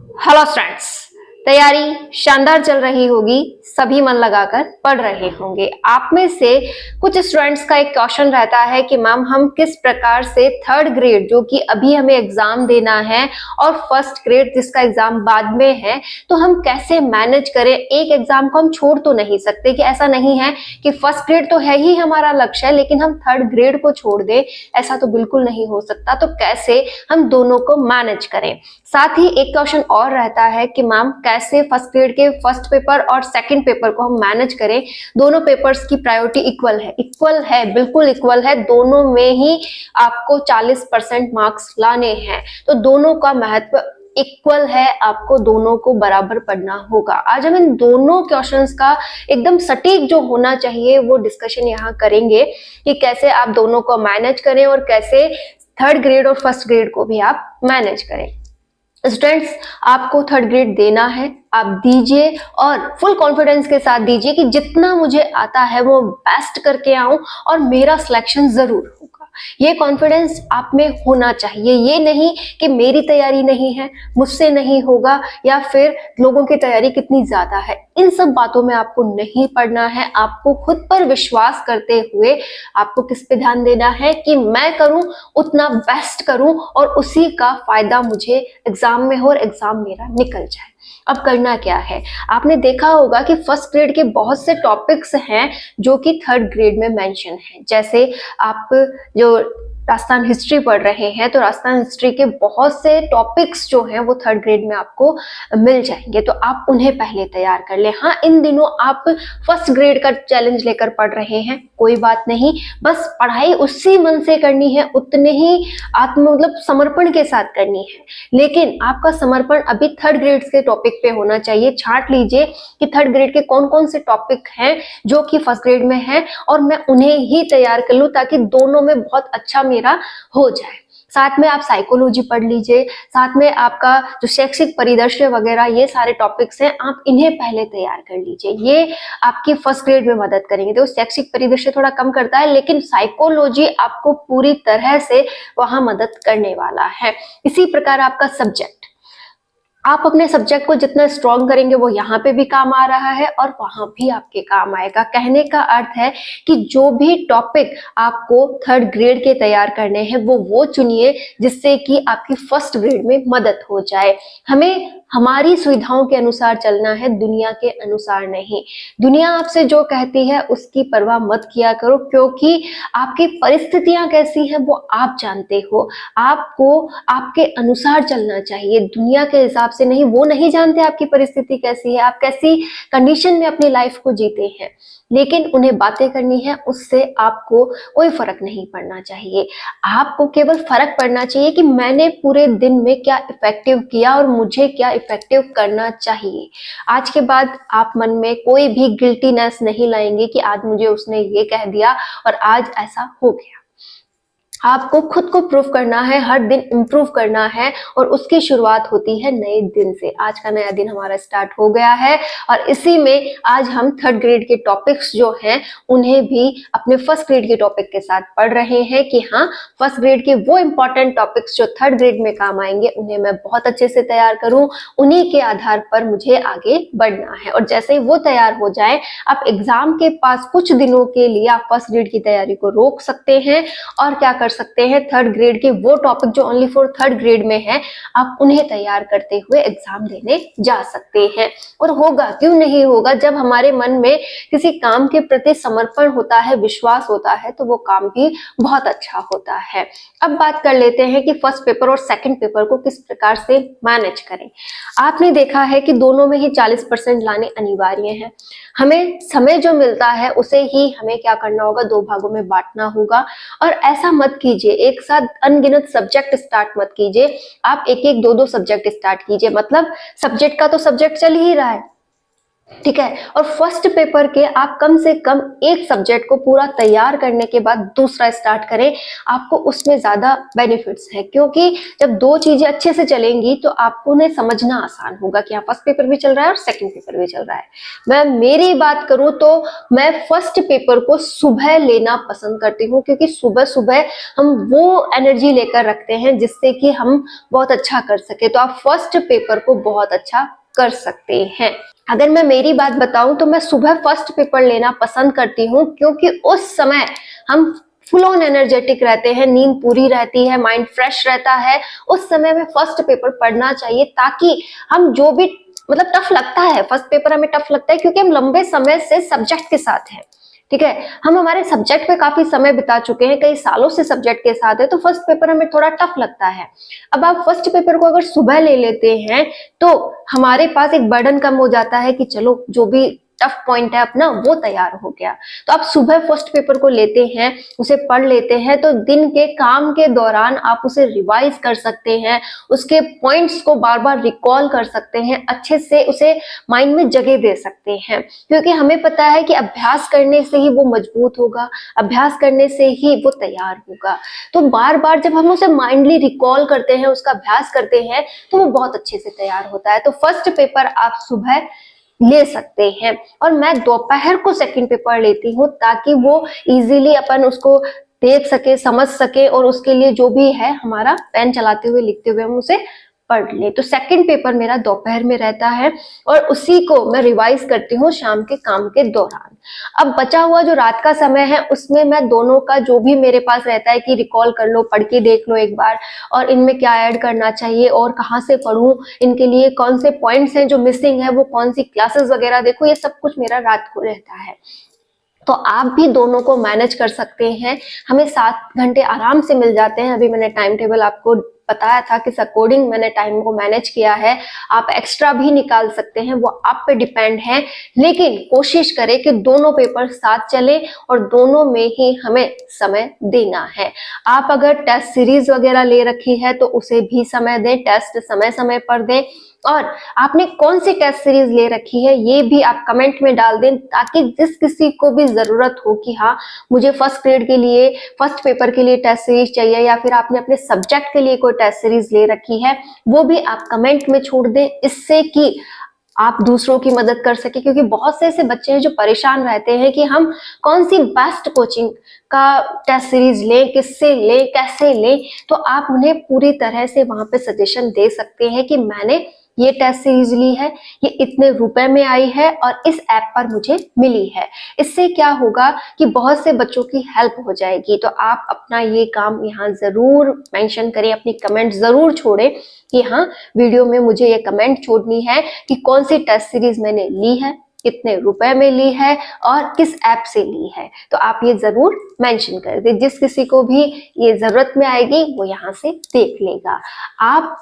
Hello students, तैयारी शानदार चल रही होगी। सभी मन लगाकर पढ़ रहे होंगे। आप में से कुछ स्टूडेंट्स का एक क्वेश्चन रहता है कि मैम हम किस प्रकार से थर्ड ग्रेड जो कि अभी हमें एग्जाम देना है और फर्स्ट ग्रेड जिसका एग्जाम बाद में है, तो हम कैसे मैनेज करें। एक एग्जाम को हम छोड़ तो नहीं सकते कि ऐसा नहीं है कि फर्स्ट ग्रेड तो है ही हमारा लक्ष्य है लेकिन हम थर्ड ग्रेड को छोड़ दें, ऐसा तो बिल्कुल नहीं हो सकता। तो कैसे हम दोनों को मैनेज करें। साथ ही एक क्वेश्चन और रहता है कि मैम कैसे फर्स्ट ग्रेड के फर्स्ट पेपर और सेकंड पेपर को हम मैनेज करें। दोनों पेपर्स की प्रायोरिटी इक्वल है, बिल्कुल इक्वल है। दोनों में ही आपको 40% मार्क्स लाने हैं, तो दोनों का महत्व इक्वल है। आपको दोनों को बराबर पढ़ना होगा। आज हम इन दोनों क्वेश्चंस का एकदम सटीक जो होना चाहिए वो डिस्कशन यहाँ करेंगे कि कैसे आप दोनों को मैनेज करें और कैसे थर्ड ग्रेड और फर्स्ट ग्रेड को भी आप मैनेज करें। स्टूडेंट्स, आपको थर्ड ग्रेड देना है, आप दीजिए और फुल कॉन्फिडेंस के साथ दीजिए कि जितना मुझे आता है वो बेस्ट करके आऊं और मेरा सिलेक्शन जरूर होगा। ये कॉन्फिडेंस आप में होना चाहिए। ये नहीं कि मेरी तैयारी नहीं है, मुझसे नहीं होगा, या फिर लोगों की तैयारी कितनी ज्यादा है। इन सब बातों में आपको नहीं पढ़ना है। आपको खुद पर विश्वास करते हुए आपको किस पे ध्यान देना है कि मैं करूं उतना बेस्ट करूं और उसी का फायदा मुझे एग्जाम में हो और एग्जाम मेरा निकल जाए। अब करना क्या है, आपने देखा होगा कि फर्स्ट ग्रेड के बहुत से टॉपिक्स हैं जो कि थर्ड ग्रेड में मेंशन है। जैसे आप जो राजस्थान हिस्ट्री पढ़ रहे हैं तो राजस्थान हिस्ट्री के बहुत से टॉपिक्स जो हैं वो थर्ड ग्रेड में आपको मिल जाएंगे, तो आप उन्हें पहले तैयार कर लें। हाँ, इन दिनों आप फर्स्ट ग्रेड का चैलेंज लेकर पढ़ रहे हैं, कोई बात नहीं, बस पढ़ाई उसी मन से करनी है, उतने ही समर्पण के साथ करनी है। लेकिन आपका समर्पण अभी थर्ड ग्रेड के टॉपिक पे होना चाहिए। छांट लीजिए कि थर्ड ग्रेड के कौन कौन से टॉपिक हैं जो कि फर्स्ट ग्रेड में है और मैं उन्हें ही तैयार कर लूं ताकि दोनों में बहुत अच्छा मेरा हो जाए। साथ में आप साइकोलॉजी पढ़ लीजिए, साथ में आपका जो शैक्षिक परिदृश्य वगैरह ये सारे टॉपिक्स हैं, आप इन्हें पहले तैयार कर लीजिए। ये आपकी फर्स्ट ग्रेड में मदद करेंगे। तो शैक्षिक परिदृश्य थोड़ा कम करता है लेकिन साइकोलॉजी आपको पूरी तरह से वहां मदद करने वाला है। इसी प्रकार आपका सब्जेक्ट, आप अपने सब्जेक्ट को जितना स्ट्रॉन्ग करेंगे वो यहाँ पे भी काम आ रहा है और वहां भी आपके काम आएगा। कहने का अर्थ है कि जो भी टॉपिक आपको थर्ड ग्रेड के तैयार करने हैं वो चुनिए जिससे कि आपकी फर्स्ट ग्रेड में मदद हो जाए। हमें हमारी सुविधाओं के अनुसार चलना है, दुनिया के अनुसार नहीं। दुनिया आपसे जो कहती है उसकी परवाह मत किया करो, क्योंकि आपकी परिस्थितियां कैसी हैं वो आप जानते हो। आपको आपके अनुसार चलना चाहिए, दुनिया के हिसाब से नहीं। वो नहीं जानते आपकी परिस्थिति कैसी है, आप कैसी कंडीशन में अपनी लाइफ को जीते हैं, लेकिन उन्हें बातें करनी है, उससे आपको कोई फर्क नहीं पड़ना चाहिए। आपको केवल फर्क पड़ना चाहिए कि मैंने पूरे दिन में क्या इफेक्टिव किया और मुझे क्या इफेक्टिव करना चाहिए। आज के बाद आप मन में कोई भी गिल्टीनेस नहीं लाएंगे कि आज मुझे उसने ये कह दिया और आज ऐसा हो गया। आपको खुद को प्रूव करना है, हर दिन इम्प्रूव करना है और उसकी शुरुआत होती है नए दिन से। आज का नया दिन हमारा स्टार्ट हो गया है और इसी में आज हम थर्ड ग्रेड के टॉपिक्स जो हैं उन्हें भी अपने फर्स्ट ग्रेड के टॉपिक के साथ पढ़ रहे हैं कि हाँ, फर्स्ट ग्रेड के वो इंपॉर्टेंट टॉपिक्स जो थर्ड ग्रेड में काम आएंगे उन्हें मैं बहुत अच्छे से तैयार करूं, उन्हीं के आधार पर मुझे आगे बढ़ना है। और जैसे ही वो तैयार हो जाए, आप एग्जाम के पास कुछ दिनों के लिए आप फर्स्ट ग्रेड की तैयारी को रोक सकते हैं और क्या कर सकते हैं, थर्ड ग्रेड के वो टॉपिक जो ओनली फॉर थर्ड ग्रेड में है आप उन्हें तैयार करते हुए एग्जाम देने जा सकते हैं। और होगा, क्यों नहीं होगा, जब हमारे मन में किसी काम के प्रति समर्पण होता है, विश्वास होता है, तो वो काम भी बहुत अच्छा होता है। अब बात कर लेते हैं कि फर्स्ट पेपर और सेकंड पेपर को किस प्रकार से मैनेज करें। आपने देखा है कि दोनों में ही 40% लाने अनिवार्य है। हमें समय जो मिलता है उसे ही हमें क्या करना होगा, दो भागों में बांटना होगा। और ऐसा मत कीजिए एक साथ अनगिनत सब्जेक्ट स्टार्ट मत कीजिए, आप एक एक दो दो सब्जेक्ट स्टार्ट कीजिए। मतलब सब्जेक्ट का तो सब्जेक्ट चल ही रहा है, ठीक है। और फर्स्ट पेपर के आप कम से कम एक सब्जेक्ट को पूरा तैयार करने के बाद दूसरा स्टार्ट करें, आपको उसमें ज्यादा बेनिफिट्स है, क्योंकि जब दो चीजें अच्छे से चलेंगी तो आपको उन्हें समझना आसान होगा कि हाँ फर्स्ट पेपर भी चल रहा है और सेकंड पेपर भी चल रहा है। मैं मेरी बात करूं तो मैं फर्स्ट पेपर को सुबह लेना पसंद करती हूँ, क्योंकि सुबह सुबह हम वो एनर्जी लेकर रखते हैं जिससे कि हम बहुत अच्छा कर सके। तो आप फर्स्ट पेपर को बहुत अच्छा कर सकते हैं। अगर मैं मेरी बात बताऊं तो मैं सुबह फर्स्ट पेपर लेना पसंद करती हूँ, क्योंकि उस समय हम फुल ऑन एनर्जेटिक रहते हैं, नींद पूरी रहती है, माइंड फ्रेश रहता है। उस समय में फर्स्ट पेपर पढ़ना चाहिए, ताकि हम जो भी मतलब टफ लगता है, फर्स्ट पेपर हमें टफ लगता है क्योंकि हम लंबे समय से सब्जेक्ट के साथ हैं। ठीक है, हम हमारे सब्जेक्ट पे काफी समय बिता चुके हैं, कई सालों से सब्जेक्ट के साथ है, तो फर्स्ट पेपर हमें थोड़ा टफ लगता है। अब आप फर्स्ट पेपर को अगर सुबह ले लेते हैं तो हमारे पास एक बर्डन कम हो जाता है कि चलो जो भी टफ पॉइंट है अपना वो तैयार हो गया। तो आप सुबह फर्स्ट पेपर को लेते हैं, उसे पढ़ लेते हैं, तो दिन के काम के दौरान आप उसे रिवाइज कर सकते हैं, उसके पॉइंट्स को बार बार रिकॉल कर सकते हैं, अच्छे से उसे माइंड में जगह दे सकते हैं। क्योंकि हमें पता है कि अभ्यास करने से ही वो मजबूत होगा, अभ्यास करने से ही वो तैयार होगा। तो बार बार जब हम उसे माइंडली रिकॉल करते हैं, उसका अभ्यास करते हैं, तो वो बहुत अच्छे से तैयार होता है। तो फर्स्ट पेपर आप सुबह ले सकते हैं, और मैं दोपहर को सेकंड पेपर लेती हूँ, ताकि वो इजीली अपन उसको देख सके, समझ सके, और उसके लिए जो भी है हमारा पेन चलाते हुए लिखते हुए हम उसे पढ़ ले। तो सेकंड पेपर मेरा दोपहर में रहता है, और उसी को मैं रिवाइज करती हूँ शाम के काम के दौरान। अब बचा हुआ जो रात का समय है उसमें मैं दोनों का जो भी मेरे पास रहता है कि रिकॉल कर लो, पढ़ के देख लो एक बार, और इनमें क्या ऐड करना चाहिए और कहाँ से पढ़ूं, इनके लिए कौन से पॉइंट्स हैं जो मिसिंग है, वो कौन सी क्लासेस वगैरह देखो, ये सब कुछ मेरा रात को रहता है। तो आप भी दोनों को मैनेज कर सकते हैं। हमें 7 घंटे आराम से मिल जाते हैं। अभी मैंने टाइम टेबल आपको बताया था, किस अकॉर्डिंग मैंने टाइम को मैनेज किया है। आप एक्स्ट्रा भी निकाल सकते हैं, वो आप पे डिपेंड है, लेकिन कोशिश करें कि दोनों पेपर साथ चले और दोनों में ही हमें समय देना है। आप अगर टेस्ट सीरीज वगैरह ले रखी है तो उसे भी समय दें, टेस्ट समय समय पर दें, और आपने कौन सी टेस्ट सीरीज ले रखी है ये भी आप कमेंट में डाल दें, ताकि जिस किसी को भी जरूरत हो कि हाँ मुझे फर्स्ट ग्रेड के लिए, फर्स्ट पेपर के लिए टेस्ट सीरीज चाहिए, या फिर आपने अपने सब्जेक्ट के लिए कोई टेस्ट सीरीज ले रखी है, वो भी आप कमेंट में छोड़ दें, इससे कि आप दूसरों की मदद कर सके। क्योंकि बहुत से ऐसे बच्चे हैं जो परेशान रहते हैं कि हम कौन सी बेस्ट कोचिंग का टेस्ट सीरीज लें, किससे लें, कैसे लें। तो आप उन्हें पूरी तरह से वहां पे सजेशन दे सकते हैं कि मैंने ये टेस्ट सीरीज ली है, ये इतने रुपए में आई है और इस ऐप पर मुझे मिली है। इससे क्या होगा कि बहुत से बच्चों की हेल्प हो जाएगी। तो आप अपना ये काम यहाँ जरूर मेंशन करें, अपनी कमेंट जरूर छोड़ें कि हाँ वीडियो में मुझे ये कमेंट छोड़नी है कि कौन सी टेस्ट सीरीज मैंने ली है, कितने रुपए में ली है और किस ऐप से ली है। तो आप ये जरूर मेंशन कर दें, जिस किसी को भी ये जरूरत में आएगी वो यहाँ से देख लेगा। आप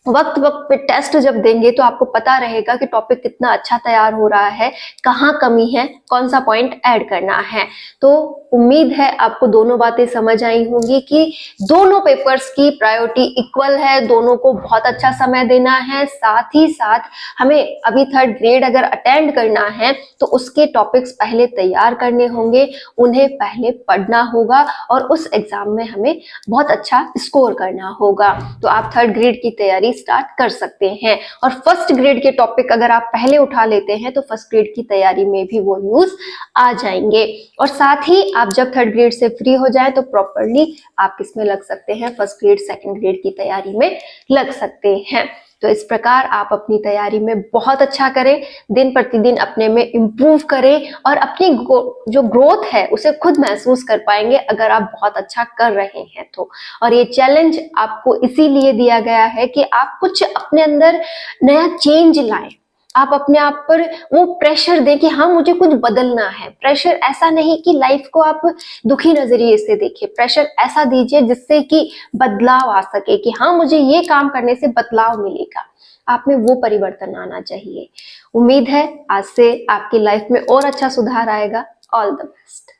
वक्त वक्त पे टेस्ट जब देंगे तो आपको पता रहेगा कि टॉपिक कितना अच्छा तैयार हो रहा है, कहाँ कमी है, कौन सा पॉइंट ऐड करना है। तो उम्मीद है आपको दोनों बातें समझ आई होंगी कि दोनों पेपर्स की प्रायोरिटी इक्वल है, दोनों को बहुत अच्छा समय देना है। साथ ही साथ हमें अभी थर्ड ग्रेड अगर अटेंड करना है तो उसके टॉपिक्स पहले तैयार करने होंगे, उन्हें पहले पढ़ना होगा और उस एग्जाम में हमें बहुत अच्छा स्कोर करना होगा। तो आप थर्ड ग्रेड की तैयारी स्टार्ट कर सकते हैं, और फर्स्ट ग्रेड के टॉपिक अगर आप पहले उठा लेते हैं तो फर्स्ट ग्रेड की तैयारी में भी वो यूज आ जाएंगे। और साथ ही आप जब थर्ड ग्रेड से फ्री हो जाए तो प्रॉपरली आप किसमें लग सकते हैं, फर्स्ट ग्रेड सेकंड ग्रेड की तैयारी में लग सकते हैं। तो इस प्रकार आप अपनी तैयारी में बहुत अच्छा करें, दिन प्रतिदिन अपने में इम्प्रूव करें, और अपनी जो ग्रोथ है उसे खुद महसूस कर पाएंगे अगर आप बहुत अच्छा कर रहे हैं तो। और ये चैलेंज आपको इसीलिए दिया गया है कि आप कुछ अपने अंदर नया चेंज लाएं, आप अपने आप पर वो प्रेशर दें कि हाँ मुझे कुछ बदलना है। प्रेशर ऐसा नहीं कि लाइफ को आप दुखी नजरिए से देखिए, प्रेशर ऐसा दीजिए जिससे कि बदलाव आ सके कि हाँ मुझे ये काम करने से बदलाव मिलेगा, आप में वो परिवर्तन आना चाहिए। उम्मीद है आज से आपकी लाइफ में और अच्छा सुधार आएगा। All the best.